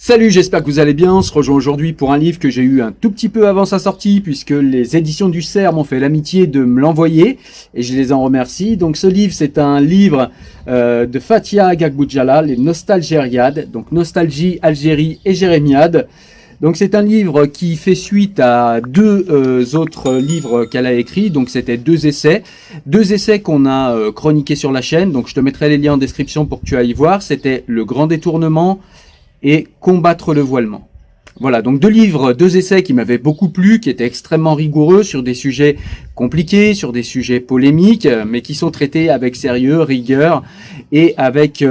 Salut, j'espère que vous allez bien. On se rejoint aujourd'hui pour un livre que j'ai eu un tout petit peu avant sa sortie puisque les éditions du Cerf m'ont fait l'amitié de me l'envoyer et je les en remercie. Donc ce livre, c'est un livre de Fathia Agag Boudjalal, les Nostalgériades, donc Nostalgie, Algérie et Jérémiade. Donc c'est un livre qui fait suite à deux autres livres qu'elle a écrits. Donc c'était deux essais qu'on a chroniqués sur la chaîne. Donc je te mettrai les liens en description pour que tu ailles voir. C'était Le Grand Détournement et Combattre le voilement. Voilà, donc deux essais qui m'avaient beaucoup plu, qui étaient extrêmement rigoureux sur des sujets compliqués, sur des sujets polémiques, mais qui sont traités avec sérieux, rigueur et avec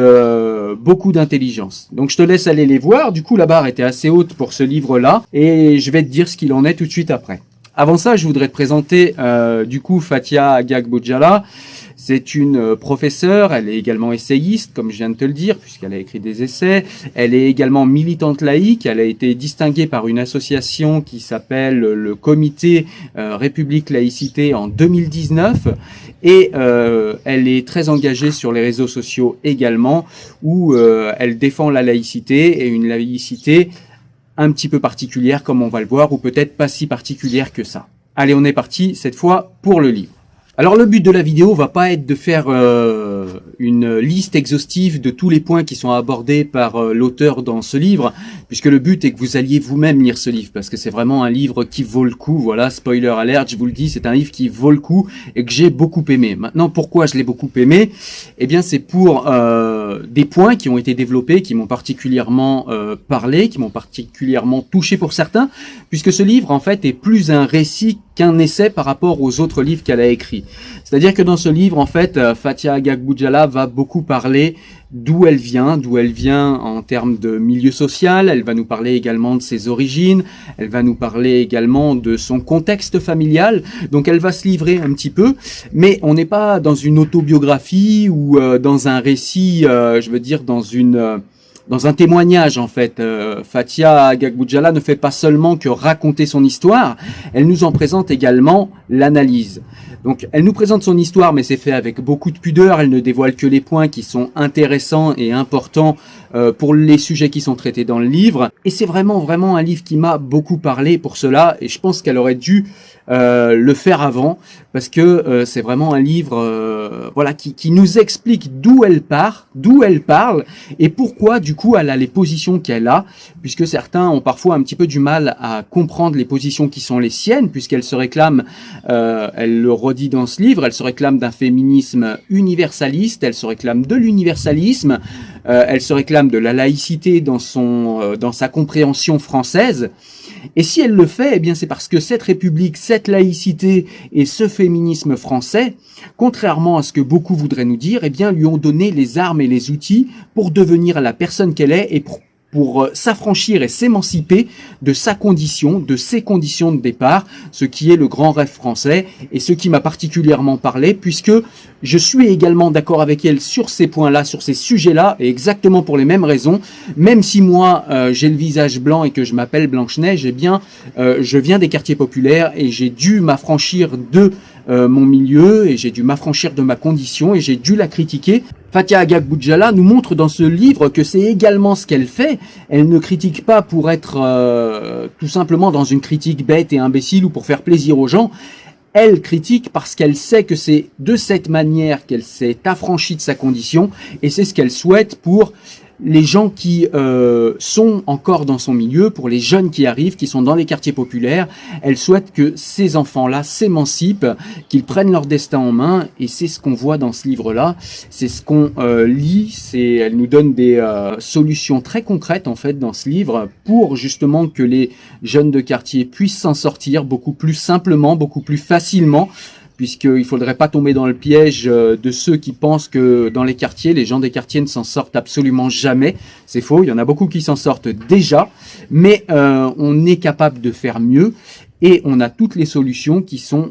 beaucoup d'intelligence. Donc je te laisse aller les voir. Du coup, la barre était assez haute pour ce livre-là et je vais te dire ce qu'il en est tout de suite après. Avant ça, je voudrais te présenter du coup Fathia Agag Boudjalal. C'est une professeure, elle est également essayiste, comme je viens de te le dire, puisqu'elle a écrit des essais. Elle est également militante laïque, elle a été distinguée par une association qui s'appelle le Comité République Laïcité en 2019. Et elle est très engagée sur les réseaux sociaux également, où elle défend la laïcité, et une laïcité un petit peu particulière, comme on va le voir, ou peut-être pas si particulière que ça. Allez, on est parti, cette fois, pour le livre. Alors le but de la vidéo va pas être de faire une liste exhaustive de tous les points qui sont abordés par l'auteur dans ce livre, puisque le but est que vous alliez vous-même lire ce livre, parce que c'est vraiment un livre qui vaut le coup. Voilà, spoiler alert, je vous le dis, c'est un livre qui vaut le coup et que j'ai beaucoup aimé. Maintenant, pourquoi je l'ai beaucoup aimé? Eh bien, c'est pour des points qui ont été développés, qui m'ont particulièrement parlé, qui m'ont particulièrement touché pour certains, puisque ce livre, en fait, est plus un récit qu'un essai par rapport aux autres livres qu'elle a écrits. C'est-à-dire que dans ce livre, en fait, Fathia Agag Boudjalal va beaucoup parler d'où elle vient en termes de milieu social. Elle va nous parler également de ses origines, elle va nous parler également de son contexte familial. Donc elle va se livrer un petit peu, mais on n'est pas dans une autobiographie ou dans un récit, je veux dire dans un témoignage, en fait. Fathia Agag Boudjalal ne fait pas seulement que raconter son histoire, elle nous en présente également l'analyse. Donc, elle nous présente son histoire, mais c'est fait avec beaucoup de pudeur. Elle ne dévoile que les points qui sont intéressants et importants pour les sujets qui sont traités dans le livre. Et c'est vraiment un livre qui m'a beaucoup parlé pour cela. Et je pense qu'elle aurait dû le faire avant, parce que c'est vraiment un livre voilà, qui nous explique d'où elle part, d'où elle parle, et pourquoi du coup elle a les positions qu'elle a, puisque certains ont parfois un petit peu du mal à comprendre les positions qui sont les siennes, puisqu'elle se réclame, elle le redit dans ce livre, elle se réclame d'un féminisme universaliste, elle se réclame de l'universalisme, elle se réclame de la laïcité dans sa compréhension française. Et si elle le fait, eh bien c'est parce que cette république, cette laïcité et ce féminisme français, contrairement à ce que beaucoup voudraient nous dire, eh bien lui ont donné les armes et les outils pour devenir la personne qu'elle est et pour s'affranchir et s'émanciper de sa condition, de ses conditions de départ, ce qui est le grand rêve français et ce qui m'a particulièrement parlé, puisque je suis également d'accord avec elle sur ces points-là, sur ces sujets-là, et exactement pour les mêmes raisons. Même si moi, j'ai le visage blanc et que je m'appelle Blanche-Neige, eh bien, je viens des quartiers populaires et j'ai dû m'affranchir de mon milieu et j'ai dû m'affranchir de ma condition et j'ai dû la critiquer. Fathia Agag Boudjalal nous montre dans ce livre que c'est également ce qu'elle fait. Elle ne critique pas pour être tout simplement dans une critique bête et imbécile ou pour faire plaisir aux gens. Elle critique parce qu'elle sait que c'est de cette manière qu'elle s'est affranchie de sa condition et c'est ce qu'elle souhaite pour les gens qui sont encore dans son milieu, pour les jeunes qui arrivent, qui sont dans les quartiers populaires. Elle souhaite que ces enfants-là s'émancipent, qu'ils prennent leur destin en main, et c'est ce qu'on voit dans ce livre-là, c'est ce qu'on lit, elle nous donne des solutions très concrètes en fait dans ce livre pour justement que les jeunes de quartier puissent s'en sortir beaucoup plus simplement, beaucoup plus facilement, puisqu'il ne faudrait pas tomber dans le piège de ceux qui pensent que dans les quartiers, les gens des quartiers ne s'en sortent absolument jamais. C'est faux, il y en a beaucoup qui s'en sortent déjà, mais on est capable de faire mieux et on a toutes les solutions qui sont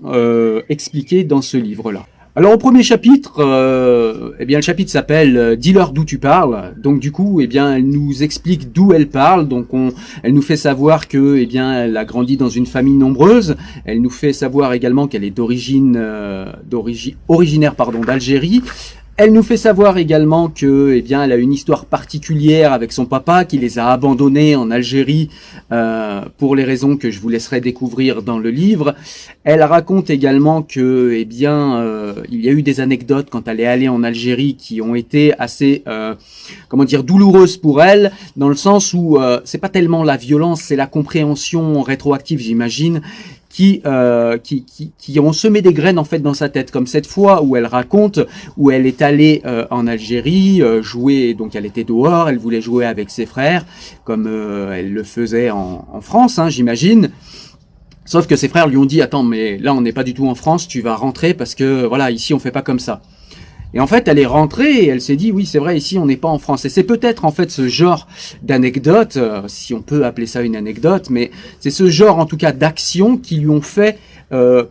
expliquées dans ce livre-là. Alors au premier chapitre, eh bien le chapitre s'appelle Dis-leur d'où tu parles. Donc du coup, eh bien elle nous explique d'où elle parle. Donc elle nous fait savoir que, eh bien elle a grandi dans une famille nombreuse. Elle nous fait savoir également qu'elle est originaire d'Algérie. Elle nous fait savoir également que, eh bien, elle a une histoire particulière avec son papa qui les a abandonnés en Algérie pour les raisons que je vous laisserai découvrir dans le livre. Elle raconte également que, eh bien, il y a eu des anecdotes quand elle est allée en Algérie qui ont été assez, comment dire, douloureuses pour elle, dans le sens où c'est pas tellement la violence, c'est la compréhension rétroactive, j'imagine, qui ont semé des graines en fait dans sa tête, comme cette fois où elle raconte, où elle est allée en Algérie jouer, donc elle était dehors, elle voulait jouer avec ses frères, comme elle le faisait en France, hein, j'imagine. Sauf que ses frères lui ont dit, attends, mais là on n'est pas du tout en France, tu vas rentrer parce que voilà, ici on fait pas comme ça. Et en fait, elle est rentrée et elle s'est dit, oui, c'est vrai, ici, on n'est pas en France. Et c'est peut-être, en fait, ce genre d'anecdote, si on peut appeler ça une anecdote, mais c'est ce genre, en tout cas, d'action qui lui ont fait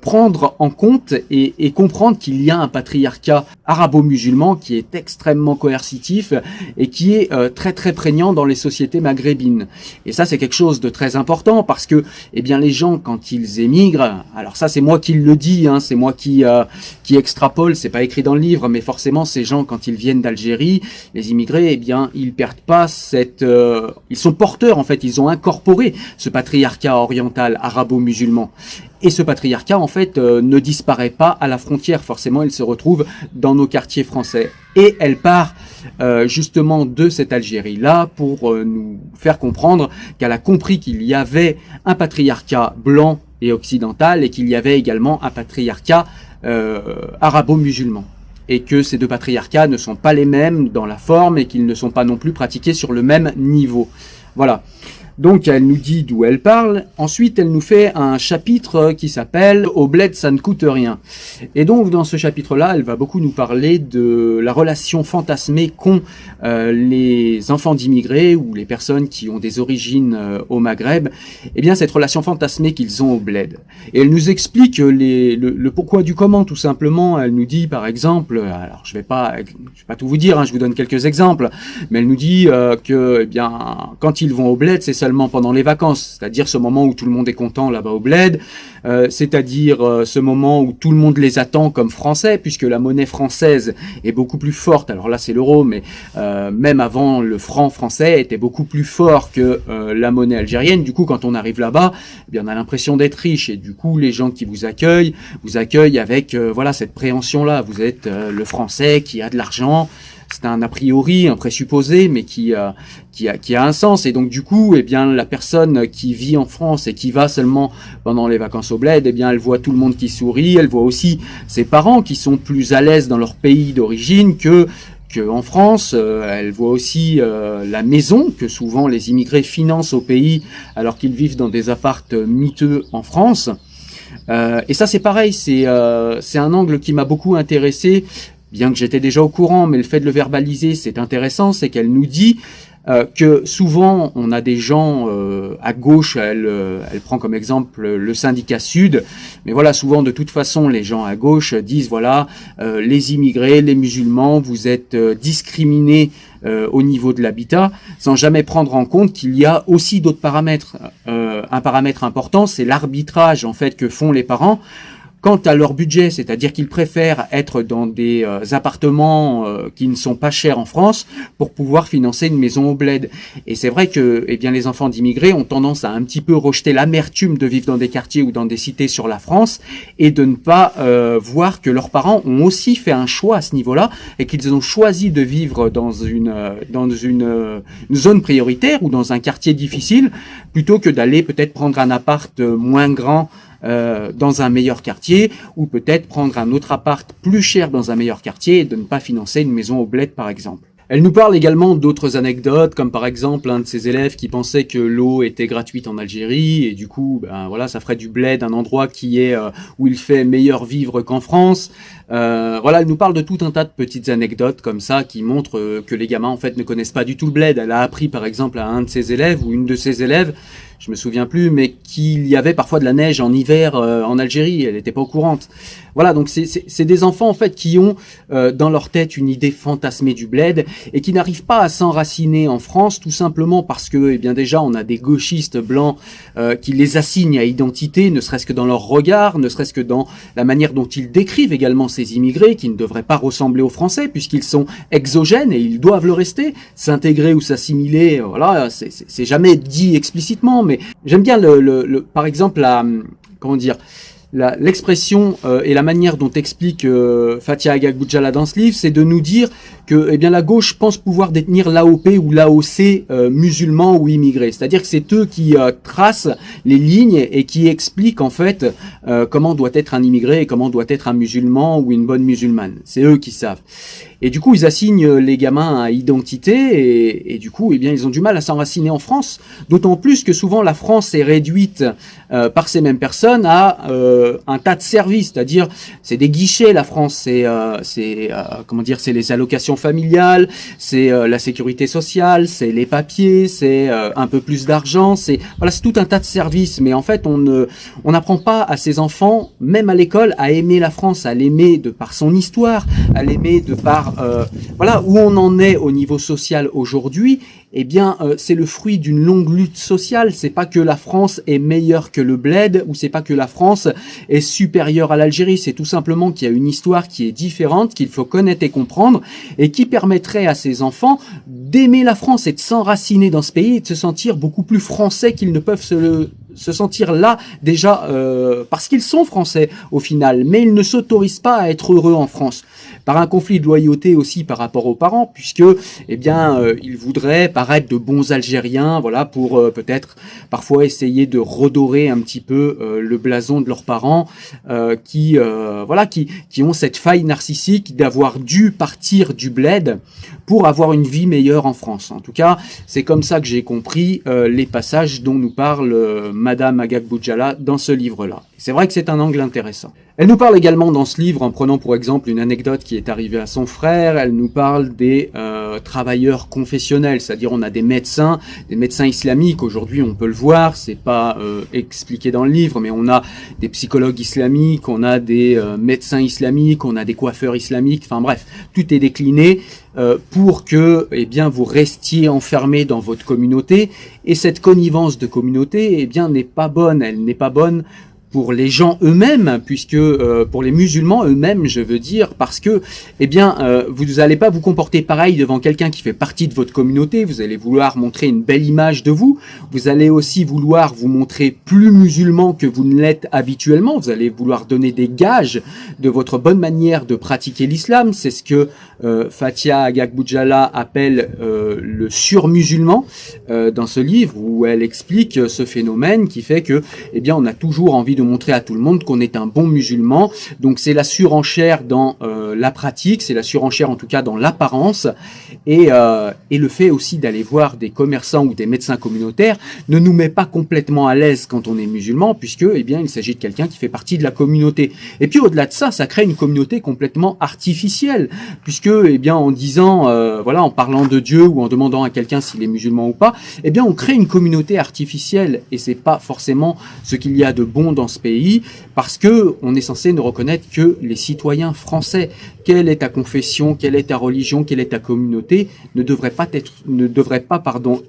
prendre en compte et comprendre qu'il y a un patriarcat arabo-musulman qui est extrêmement coercitif et qui est très très prégnant dans les sociétés maghrébines. Et ça, c'est quelque chose de très important parce que, eh bien, les gens, quand ils émigrent, alors ça, c'est moi qui le dis, hein, c'est moi qui extrapole, c'est pas écrit dans le livre, mais forcément, ces gens, quand ils viennent d'Algérie, les immigrés, eh bien, ils perdent pas cette, ils sont porteurs, en fait, ils ont incorporé ce patriarcat oriental arabo-musulman. Et ce patriarcat, en fait, ne disparaît pas à la frontière. Forcément, il se retrouve dans nos quartiers français. Et elle part justement de cette Algérie-là pour nous faire comprendre qu'elle a compris qu'il y avait un patriarcat blanc et occidental et qu'il y avait également un patriarcat arabo-musulman. Et que ces deux patriarcats ne sont pas les mêmes dans la forme et qu'ils ne sont pas non plus pratiqués sur le même niveau. Voilà. Donc elle nous dit d'où elle parle. Ensuite, elle nous fait un chapitre qui s'appelle « Au bled, ça ne coûte rien ». Et donc dans ce chapitre-là, elle va beaucoup nous parler de la relation fantasmée qu'ont les enfants d'immigrés ou les personnes qui ont des origines au Maghreb. Eh bien, cette relation fantasmée qu'ils ont au bled. Et elle nous explique le pourquoi du comment, tout simplement. Elle nous dit, par exemple, alors je vais pas tout vous dire, hein, je vous donne quelques exemples, mais elle nous dit que, eh bien, quand ils vont au bled, c'est seulement pendant les vacances, c'est-à-dire ce moment où tout le monde est content là-bas au bled, c'est-à-dire ce moment où tout le monde les attend comme français, puisque la monnaie française est beaucoup plus forte. Alors là, c'est l'euro, mais même avant, le franc français était beaucoup plus fort que la monnaie algérienne. Du coup, quand on arrive là-bas, eh bien, on a l'impression d'être riche, et du coup, les gens qui vous accueillent avec voilà cette préhension-là. Vous êtes le français qui a de l'argent. C'est un a priori, un présupposé, mais qui a un sens. Et donc du coup, eh bien, la personne qui vit en France et qui va seulement pendant les vacances au bled, eh bien, elle voit tout le monde qui sourit. Elle voit aussi ses parents qui sont plus à l'aise dans leur pays d'origine que en France. Elle voit aussi la maison que souvent les immigrés financent au pays alors qu'ils vivent dans des appartes miteux en France. Et ça, c'est pareil. C'est un angle qui m'a beaucoup intéressé. Bien que j'étais déjà au courant, mais le fait de le verbaliser, c'est intéressant, c'est qu'elle nous dit que souvent, on a des gens à gauche, elle prend comme exemple le syndicat Sud, mais voilà, souvent, de toute façon, les gens à gauche disent, voilà, les immigrés, les musulmans, vous êtes discriminés au niveau de l'habitat, sans jamais prendre en compte qu'il y a aussi d'autres paramètres. Un paramètre important, c'est l'arbitrage, en fait, que font les parents quant à leur budget, c'est-à-dire qu'ils préfèrent être dans des appartements qui ne sont pas chers en France pour pouvoir financer une maison au bled. Et c'est vrai que eh bien, les enfants d'immigrés ont tendance à un petit peu rejeter l'amertume de vivre dans des quartiers ou dans des cités sur la France et de ne pas voir que leurs parents ont aussi fait un choix à ce niveau-là et qu'ils ont choisi de vivre dans une zone prioritaire ou dans un quartier difficile plutôt que d'aller peut-être prendre un appart moins grand dans un meilleur quartier, ou peut-être prendre un autre appart plus cher dans un meilleur quartier et de ne pas financer une maison au bled, par exemple. Elle nous parle également d'autres anecdotes, comme par exemple un de ses élèves qui pensait que l'eau était gratuite en Algérie, et du coup, ben voilà, ça ferait du bled un endroit qui est où il fait meilleur vivre qu'en France. Voilà, elle nous parle de tout un tas de petites anecdotes comme ça qui montrent que les gamins en fait ne connaissent pas du tout le bled. Elle a appris par exemple à un de ses élèves ou une de ses élèves je me souviens plus, mais qu'il y avait parfois de la neige en hiver en Algérie, elle n'était pas au courant. Voilà, donc c'est des enfants en fait qui ont dans leur tête une idée fantasmée du bled et qui n'arrivent pas à s'enraciner en France, tout simplement parce que, eh bien déjà, on a des gauchistes blancs qui les assignent à identité, ne serait-ce que dans leur regard, ne serait-ce que dans la manière dont ils décrivent également ces immigrés qui ne devraient pas ressembler aux Français puisqu'ils sont exogènes et ils doivent le rester, s'intégrer ou s'assimiler. Voilà, c'est jamais dit explicitement, mais j'aime bien par exemple comment dire. L'expression et la manière dont explique Fathia Agag Boudjala dans ce livre, c'est de nous dire que eh bien la gauche pense pouvoir détenir l'AOP ou l'AOC musulmans ou immigrés. C'est-à-dire que c'est eux qui tracent les lignes et qui expliquent en fait comment doit être un immigré et comment doit être un musulman ou une bonne musulmane. C'est eux qui savent. Et du coup, ils assignent les gamins à identité et du coup, eh bien, ils ont du mal à s'enraciner en France. D'autant plus que souvent, la France est réduite par ces mêmes personnes à un tas de services. C'est-à-dire, c'est des guichets, la France. Comment dire, c'est les allocations familiales, c'est la sécurité sociale, c'est les papiers, c'est un peu plus d'argent. C'est tout un tas de services. Mais en fait, on n'apprend pas à ces enfants, même à l'école, à aimer la France, à l'aimer de par son histoire, à l'aimer de par où on en est au niveau social aujourd'hui. Eh bien, c'est le fruit d'une longue lutte sociale. C'est pas que la France est meilleure que le bled, ou c'est pas que la France est supérieure à l'Algérie. C'est tout simplement qu'il y a une histoire qui est différente, qu'il faut connaître et comprendre, et qui permettrait à ces enfants d'aimer la France et de s'enraciner dans ce pays et de se sentir beaucoup plus français qu'ils ne peuvent se sentir là déjà parce qu'ils sont français au final, mais ils ne s'autorisent pas à être heureux en France. Par un conflit de loyauté aussi par rapport aux parents, puisque eh bien ils voudraient paraître de bons Algériens, voilà, pour peut-être parfois essayer de redorer un petit peu le blason de leurs parents qui ont cette faille narcissique d'avoir dû partir du bled pour avoir une vie meilleure en France. En tout cas, c'est comme ça que j'ai compris les passages dont nous parle Madame Agag Boudjala dans ce livre-là. C'est vrai que c'est un angle intéressant. Elle nous parle également dans ce livre, en prenant pour exemple une anecdote qui est arrivée à son frère, elle nous parle des travailleurs confessionnels, c'est-à-dire on a des médecins islamiques, aujourd'hui on peut le voir, c'est pas expliqué dans le livre, mais on a des psychologues islamiques, on a des médecins islamiques, on a des coiffeurs islamiques, enfin bref, tout est décliné pour que eh bien, vous restiez enfermés dans votre communauté, et cette connivence de communauté eh bien, n'est pas bonne, elle n'est pas bonne pour les gens eux-mêmes, puisque pour les musulmans eux-mêmes, je veux dire, parce que, eh bien, vous n'allez pas vous comporter pareil devant quelqu'un qui fait partie de votre communauté. Vous allez vouloir montrer une belle image de vous. Vous allez aussi vouloir vous montrer plus musulman que vous ne l'êtes habituellement. Vous allez vouloir donner des gages de votre bonne manière de pratiquer l'islam. C'est ce que Fathia Agag Boudjala appelle le surmusulman dans ce livre, où elle explique ce phénomène qui fait que, eh bien, on a toujours envie de montrer à tout le monde qu'on est un bon musulman. Donc c'est la surenchère dans la pratique, c'est la surenchère en tout cas dans l'apparence, et le fait aussi d'aller voir des commerçants ou des médecins communautaires ne nous met pas complètement à l'aise quand on est musulman, puisque eh bien il s'agit de quelqu'un qui fait partie de la communauté. Et puis au-delà de ça, ça crée une communauté complètement artificielle, puisque eh bien en disant en parlant de Dieu ou en demandant à quelqu'un s'il est musulman ou pas, eh bien on crée une communauté artificielle, et c'est pas forcément ce qu'il y a de bon dans ce pays, parce que on est censé ne reconnaître que les citoyens français. Quelle est ta confession, quelle est ta religion, quelle est ta communauté ne devrait pas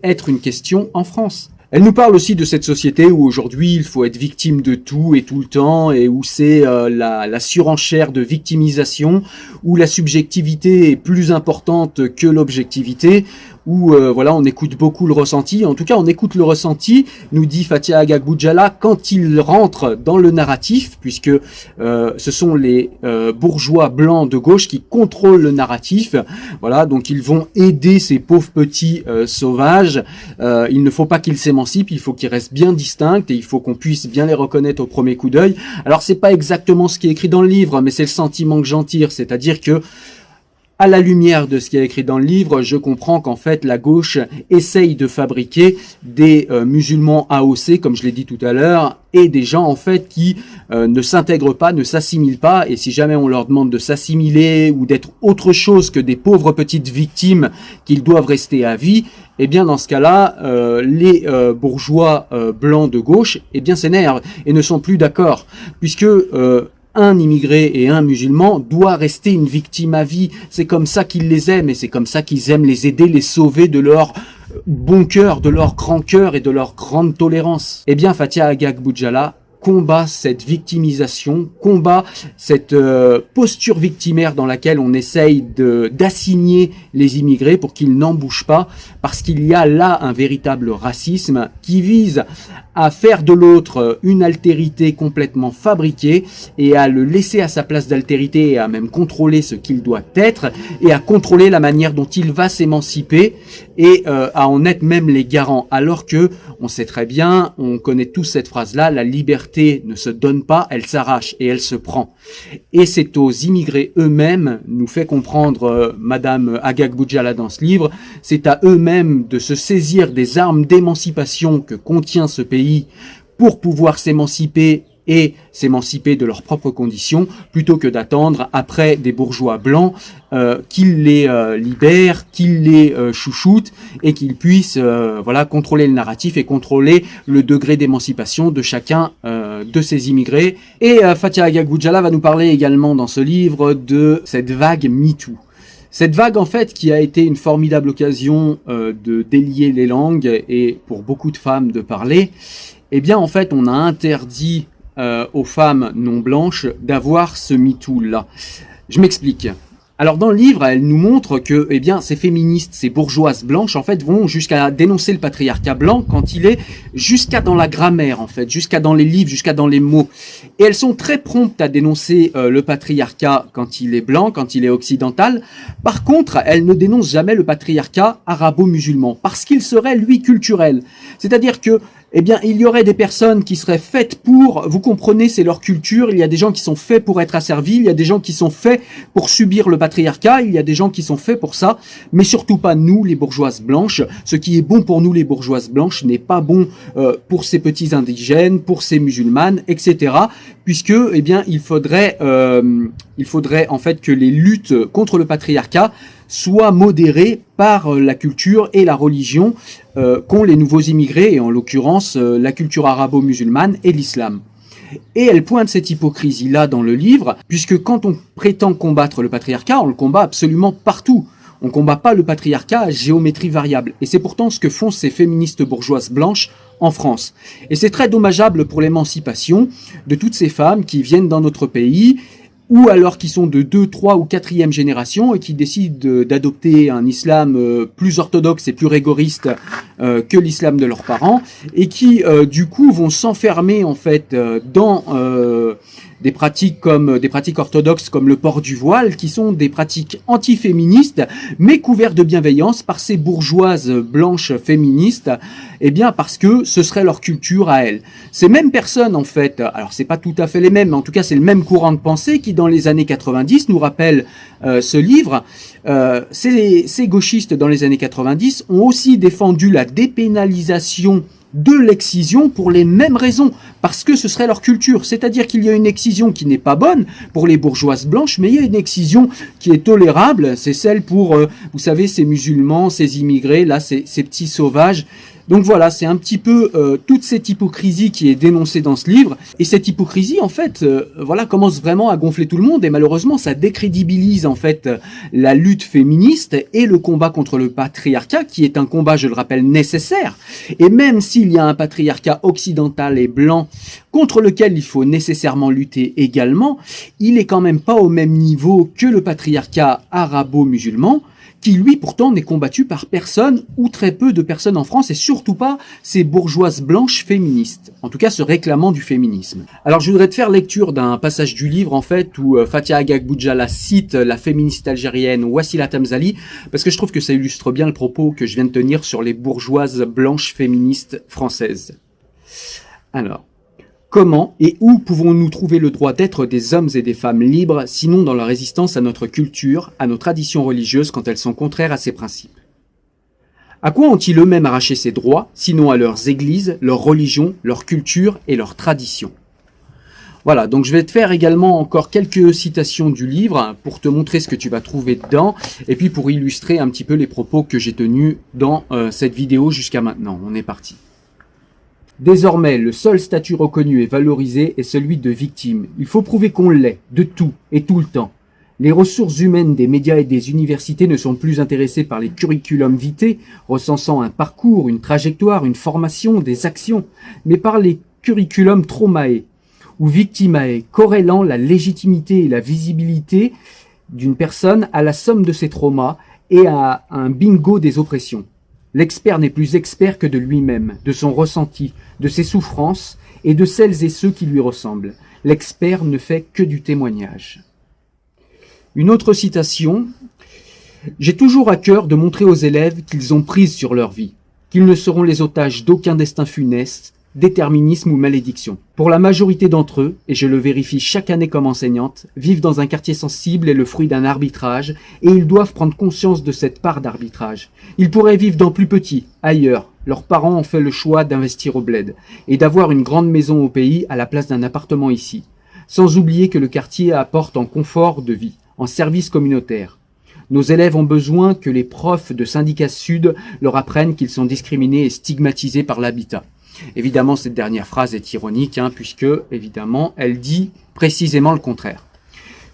être une question en France. Elle nous parle aussi de cette société où aujourd'hui il faut être victime de tout et tout le temps, et où c'est la surenchère de victimisation, où la subjectivité est plus importante que l'objectivité, où on écoute beaucoup le ressenti. En tout cas, on écoute le ressenti, nous dit Fathia Agag Boudjala, quand il rentre dans le narratif, puisque ce sont les bourgeois blancs de gauche qui contrôlent le narratif. Voilà, donc ils vont aider ces pauvres petits sauvages. Il ne faut pas qu'ils s'émancipent, il faut qu'ils restent bien distincts, et il faut qu'on puisse bien les reconnaître au premier coup d'œil. Alors c'est pas exactement ce qui est écrit dans le livre, mais c'est le sentiment que j'en tire, c'est-à-dire que À la lumière de ce qui est écrit dans le livre, je comprends qu'en fait la gauche essaye de fabriquer des musulmans AOC, comme je l'ai dit tout à l'heure, et des gens en fait qui ne s'intègrent pas, ne s'assimilent pas, et si jamais on leur demande de s'assimiler ou d'être autre chose que des pauvres petites victimes qu'ils doivent rester à vie, eh bien dans ce cas-là, les bourgeois blancs de gauche, eh bien s'énervent et ne sont plus d'accord, puisque un immigré et un musulman doit rester une victime à vie. C'est comme ça qu'ils les aiment et c'est comme ça qu'ils aiment les aider, les sauver de leur bon cœur, de leur grand cœur et de leur grande tolérance. Eh bien, Fathia Agag Boudjala combat cette victimisation, combat cette posture victimaire dans laquelle on essaye d'assigner les immigrés pour qu'ils n'en bougent pas, parce qu'il y a là un véritable racisme qui vise à faire de l'autre une altérité complètement fabriquée et à le laisser à sa place d'altérité et à même contrôler ce qu'il doit être et à contrôler la manière dont il va s'émanciper et à en être même les garants, alors que on sait très bien, on connaît tous cette phrase-là, la liberté ne se donne pas, elle s'arrache et elle se prend. Et c'est aux immigrés eux-mêmes, nous fait comprendre Madame Agag Boudjala dans ce livre, c'est à eux-mêmes de se saisir des armes d'émancipation que contient ce pays pour pouvoir s'émanciper et s'émanciper de leurs propres conditions, plutôt que d'attendre après des bourgeois blancs qu'ils les libèrent, qu'ils les chouchoutent et qu'ils puissent voilà, contrôler le narratif et contrôler le degré d'émancipation de chacun de ces immigrés. Et Fathia Agag Boudjala va nous parler également dans ce livre de cette vague MeToo. Cette vague, en fait, qui a été une formidable occasion de délier les langues et pour beaucoup de femmes de parler, eh bien, en fait, on a interdit aux femmes non blanches d'avoir ce MeToo-là. Je m'explique. Alors dans le livre, elle nous montre que eh bien, ces féministes, ces bourgeoises blanches, en fait, vont jusqu'à dénoncer le patriarcat blanc quand il est jusqu'à dans la grammaire, en fait, jusqu'à dans les livres, jusqu'à dans les mots. Et elles sont très promptes à dénoncer le patriarcat quand il est blanc, quand il est occidental. Par contre, elles ne dénoncent jamais le patriarcat arabo-musulman, parce qu'il serait, lui, culturel. C'est-à-dire que eh bien, il y aurait des personnes qui seraient faites pour, vous comprenez, c'est leur culture, il y a des gens qui sont faits pour être asservis, il y a des gens qui sont faits pour subir le patriarcat, il y a des gens qui sont faits pour ça, mais surtout pas nous, les bourgeoises blanches. Ce qui est bon pour nous, les bourgeoises blanches, n'est pas bon pour ces petits indigènes, pour ces musulmanes, etc., puisque, eh bien, il faudrait en fait que les luttes contre le patriarcat soient modérées par la culture et la religion qu'ont les nouveaux immigrés, et en l'occurrence la culture arabo-musulmane et l'islam. Et elle pointe cette hypocrisie-là dans le livre, puisque quand on prétend combattre le patriarcat, on le combat absolument partout. On ne combat pas le patriarcat à géométrie variable. Et c'est pourtant ce que font ces féministes bourgeoises blanches en France. Et c'est très dommageable pour l'émancipation de toutes ces femmes qui viennent dans notre pays, ou alors qui sont de 2, 3 ou 4e génération et qui décident d'adopter un islam plus orthodoxe et plus rigoriste que l'islam de leurs parents, et qui du coup vont s'enfermer en fait dans des pratiques orthodoxes comme le port du voile, qui sont des pratiques antiféministes, mais couvertes de bienveillance par ces bourgeoises blanches féministes, eh bien parce que ce serait leur culture à elles. Ces mêmes personnes, en fait, alors c'est pas tout à fait les mêmes, mais en tout cas c'est le même courant de pensée qui, dans les années 90, nous rappelle ce livre. Ces gauchistes, dans les années 90, ont aussi défendu la dépénalisation de l'excision pour les mêmes raisons, parce que ce serait leur culture. C'est-à-dire qu'il y a une excision qui n'est pas bonne pour les bourgeoises blanches, mais il y a une excision qui est tolérable, c'est celle pour, vous savez, ces musulmans, ces immigrés, là, ces petits sauvages. Donc voilà, c'est un petit peu toute cette hypocrisie qui est dénoncée dans ce livre. Et cette hypocrisie, en fait, voilà, commence vraiment à gonfler tout le monde. Et malheureusement, ça décrédibilise en fait la lutte féministe et le combat contre le patriarcat, qui est un combat, je le rappelle, nécessaire. Et même s'il y a un patriarcat occidental et blanc contre lequel il faut nécessairement lutter également, il est quand même pas au même niveau que le patriarcat arabo-musulman, qui lui pourtant n'est combattu par personne ou très peu de personnes en France, et surtout pas ces bourgeoises blanches féministes, en tout cas se réclamant du féminisme. Alors je voudrais te faire lecture d'un passage du livre en fait où Fathia Agag Boudjala cite la féministe algérienne Wassila Tamzali, parce que je trouve que ça illustre bien le propos que je viens de tenir sur les bourgeoises blanches féministes françaises. Alors, Comment et où pouvons-nous trouver le droit d'être des hommes et des femmes libres, sinon dans la résistance à notre culture, à nos traditions religieuses quand elles sont contraires à ces principes? À quoi ont-ils eux-mêmes arraché ces droits, sinon à leurs églises, leur religion, leur culture et leurs traditions? Voilà, donc je vais te faire également encore quelques citations du livre pour te montrer ce que tu vas trouver dedans et puis pour illustrer un petit peu les propos que j'ai tenus dans cette vidéo jusqu'à maintenant. On est parti. Désormais, le seul statut reconnu et valorisé est celui de victime. Il faut prouver qu'on l'est, de tout et tout le temps. Les ressources humaines des médias et des universités ne sont plus intéressées par les curriculum vitae, recensant un parcours, une trajectoire, une formation, des actions, mais par les curriculum traumae, ou victimae, corrélant la légitimité et la visibilité d'une personne à la somme de ses traumas et à un bingo des oppressions. L'expert n'est plus expert que de lui-même, de son ressenti, de ses souffrances et de celles et ceux qui lui ressemblent. L'expert ne fait que du témoignage. Une autre citation. J'ai toujours à cœur de montrer aux élèves qu'ils ont prise sur leur vie, qu'ils ne seront les otages d'aucun destin funeste, déterminisme ou malédiction. Pour la majorité d'entre eux, et je le vérifie chaque année comme enseignante, vivent dans un quartier sensible et le fruit d'un arbitrage, et ils doivent prendre conscience de cette part d'arbitrage. Ils pourraient vivre dans plus petit, ailleurs. Leurs parents ont fait le choix d'investir au bled, et d'avoir une grande maison au pays à la place d'un appartement ici. Sans oublier que le quartier apporte en confort de vie, en service communautaire. Nos élèves ont besoin que les profs de Syndicat Sud leur apprennent qu'ils sont discriminés et stigmatisés par l'habitat. Évidemment, cette dernière phrase est ironique, puisque, évidemment, elle dit précisément le contraire.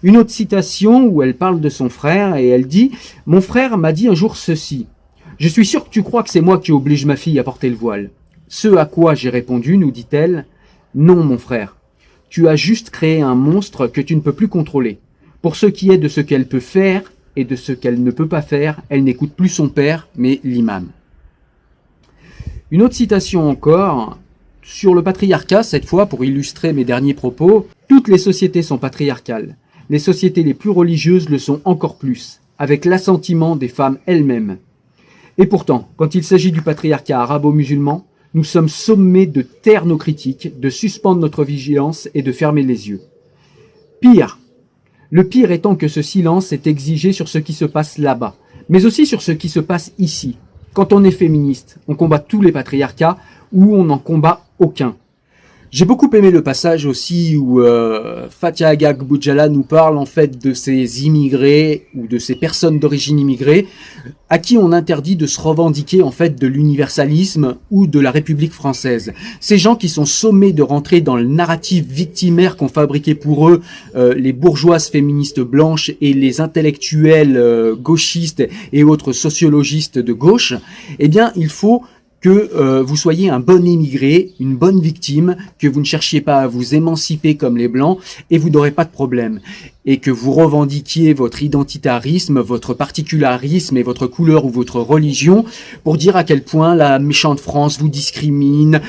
Une autre citation où elle parle de son frère, et elle dit « Mon frère m'a dit un jour ceci. Je suis sûr que tu crois que c'est moi qui oblige ma fille à porter le voile. Ce à quoi j'ai répondu, nous dit-elle, non, mon frère. Tu as juste créé un monstre que tu ne peux plus contrôler. Pour ce qui est de ce qu'elle peut faire et de ce qu'elle ne peut pas faire, elle n'écoute plus son père, mais l'imam. » Une autre citation encore, sur le patriarcat, cette fois pour illustrer mes derniers propos. Toutes les sociétés sont patriarcales. Les sociétés les plus religieuses le sont encore plus, avec l'assentiment des femmes elles-mêmes. Et pourtant, quand il s'agit du patriarcat arabo-musulman, nous sommes sommés de taire nos critiques, de suspendre notre vigilance et de fermer les yeux. Pire, le pire étant que ce silence est exigé sur ce qui se passe là-bas, mais aussi sur ce qui se passe ici. Quand on est féministe, on combat tous les patriarcats ou on n'en combat aucun. J'ai beaucoup aimé le passage aussi où Fatia Agag Boudjala nous parle en fait de ces immigrés ou de ces personnes d'origine immigrée à qui on interdit de se revendiquer en fait de l'universalisme ou de la République française. Ces gens qui sont sommés de rentrer dans le narratif victimaire qu'ont fabriqué pour eux les bourgeoises féministes blanches et les intellectuels gauchistes et autres sociologistes de gauche, eh bien il faut que vous soyez un bon immigré, une bonne victime, que vous ne cherchiez pas à vous émanciper comme les Blancs et vous n'aurez pas de problème. Et que vous revendiquiez votre identitarisme, votre particularisme et votre couleur ou votre religion pour dire à quel point la méchante France vous discrimine,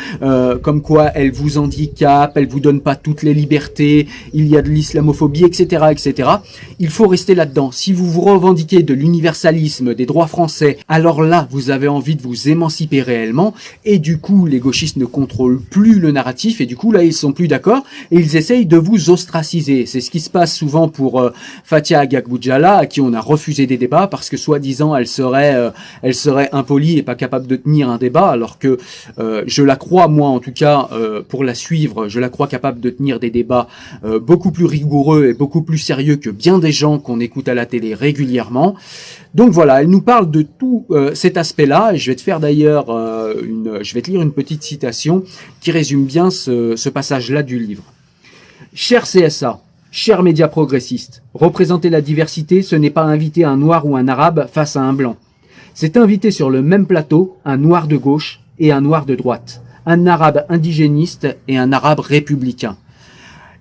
comme quoi elle vous handicape, elle vous donne pas toutes les libertés, il y a de l'islamophobie, etc., etc. Il faut rester là-dedans. Si vous vous revendiquez de l'universalisme, des droits français, alors là, vous avez envie de vous émanciper réellement et du coup, les gauchistes ne contrôlent plus le narratif et du coup, là, ils sont plus d'accord et ils essayent de vous ostraciser. C'est ce qui se passe souvent pour Fatia Agag Boudjala, à qui on a refusé des débats parce que soi-disant elle serait impolie et pas capable de tenir un débat, alors que je la crois, moi en tout cas, pour la suivre, je la crois capable de tenir des débats beaucoup plus rigoureux et beaucoup plus sérieux que bien des gens qu'on écoute à la télé régulièrement. Donc voilà, elle nous parle de tout cet aspect-là, et je vais te faire d'ailleurs je vais te lire une petite citation qui résume bien ce passage-là du livre. Cher CSA, chers médias progressistes, représenter la diversité, ce n'est pas inviter un noir ou un arabe face à un blanc. C'est inviter sur le même plateau un noir de gauche et un noir de droite, un arabe indigéniste et un arabe républicain.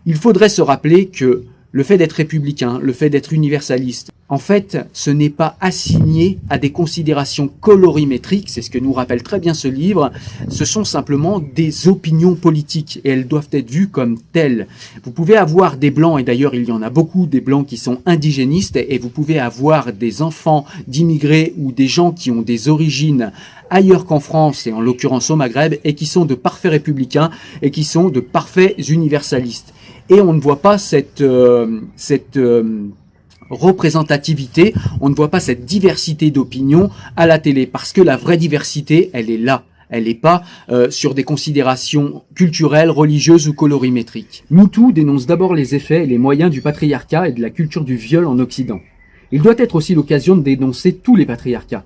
Il faudrait se rappeler que le fait d'être républicain, le fait d'être universaliste, en fait, ce n'est pas assigné à des considérations colorimétriques, c'est ce que nous rappelle très bien ce livre, ce sont simplement des opinions politiques et elles doivent être vues comme telles. Vous pouvez avoir des blancs, et d'ailleurs il y en a beaucoup, des blancs qui sont indigénistes, et vous pouvez avoir des enfants d'immigrés ou des gens qui ont des origines ailleurs qu'en France, et en l'occurrence au Maghreb, et qui sont de parfaits républicains et qui sont de parfaits universalistes. Et on ne voit pas cette représentativité, on ne voit pas cette diversité d'opinions à la télé, parce que la vraie diversité, elle est là. Elle n'est pas sur des considérations culturelles, religieuses ou colorimétriques. MeToo dénonce d'abord les effets et les moyens du patriarcat et de la culture du viol en Occident. Il doit être aussi l'occasion de dénoncer tous les patriarcats.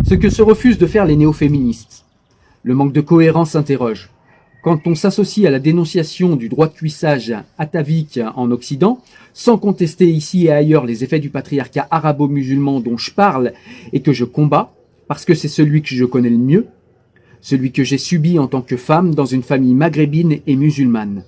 Ce que se refusent de faire les néo-féministes. Le manque de cohérence s'interroge. Quand on s'associe à la dénonciation du droit de cuissage atavique en Occident, sans contester ici et ailleurs les effets du patriarcat arabo-musulman dont je parle et que je combats, parce que c'est celui que je connais le mieux, celui que j'ai subi en tant que femme dans une famille maghrébine et musulmane.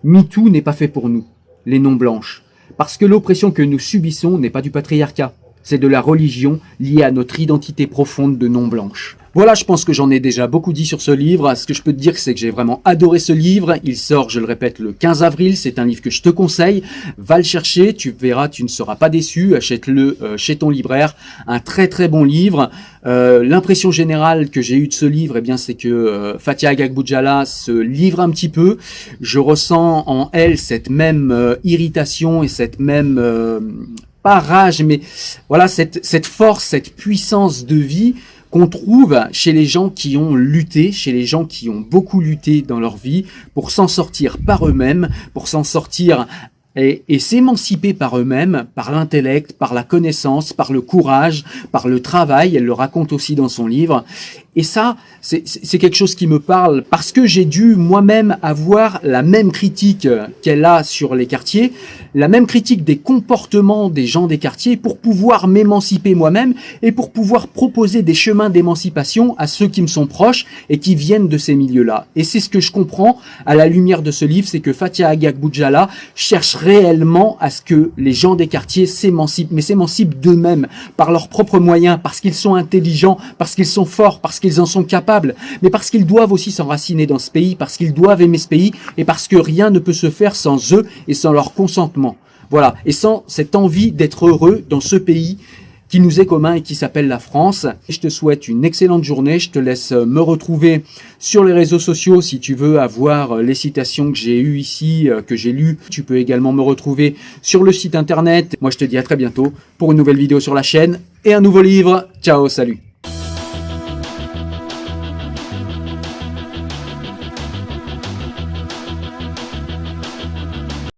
MeToo n'est pas fait pour nous, les non-blanches, parce que l'oppression que nous subissons n'est pas du patriarcat, c'est de la religion liée à notre identité profonde de non-blanche. Voilà, je pense que j'en ai déjà beaucoup dit sur ce livre. Ce que je peux te dire, c'est que j'ai vraiment adoré ce livre. Il sort, je le répète, le 15 avril. C'est un livre que je te conseille. Va le chercher, tu verras, tu ne seras pas déçu. Achète-le chez ton libraire. Un très très bon livre. L'impression générale que j'ai eue de ce livre, eh bien, c'est que Fathia Agagboudjala se livre un petit peu. Je ressens en elle cette même irritation et cette même... pas rage, mais voilà, cette force, cette puissance de vie qu'on trouve chez les gens qui ont lutté, chez les gens qui ont beaucoup lutté dans leur vie pour s'en sortir par eux-mêmes, pour s'en sortir et s'émanciper par eux-mêmes, par l'intellect, par la connaissance, par le courage, par le travail. Elle le raconte aussi dans son livre. Et ça, c'est quelque chose qui me parle parce que j'ai dû moi-même avoir la même critique qu'elle a sur les quartiers, la même critique des comportements des gens des quartiers pour pouvoir m'émanciper moi-même et pour pouvoir proposer des chemins d'émancipation à ceux qui me sont proches et qui viennent de ces milieux-là. Et c'est ce que je comprends à la lumière de ce livre, c'est que Fathia Agagboudjala cherche réellement à ce que les gens des quartiers s'émancipent, mais s'émancipent d'eux-mêmes par leurs propres moyens, parce qu'ils sont intelligents, parce qu'ils sont forts, parce qu'ils en sont capables, mais parce qu'ils doivent aussi s'enraciner dans ce pays, parce qu'ils doivent aimer ce pays, et parce que rien ne peut se faire sans eux et sans leur consentement. Voilà, et sans cette envie d'être heureux dans ce pays qui nous est commun et qui s'appelle la France. Je te souhaite une excellente journée, je te laisse me retrouver sur les réseaux sociaux si tu veux avoir les citations que j'ai eues ici, que j'ai lues. Tu peux également me retrouver sur le site internet. Moi je te dis à très bientôt pour une nouvelle vidéo sur la chaîne et un nouveau livre. Ciao, salut!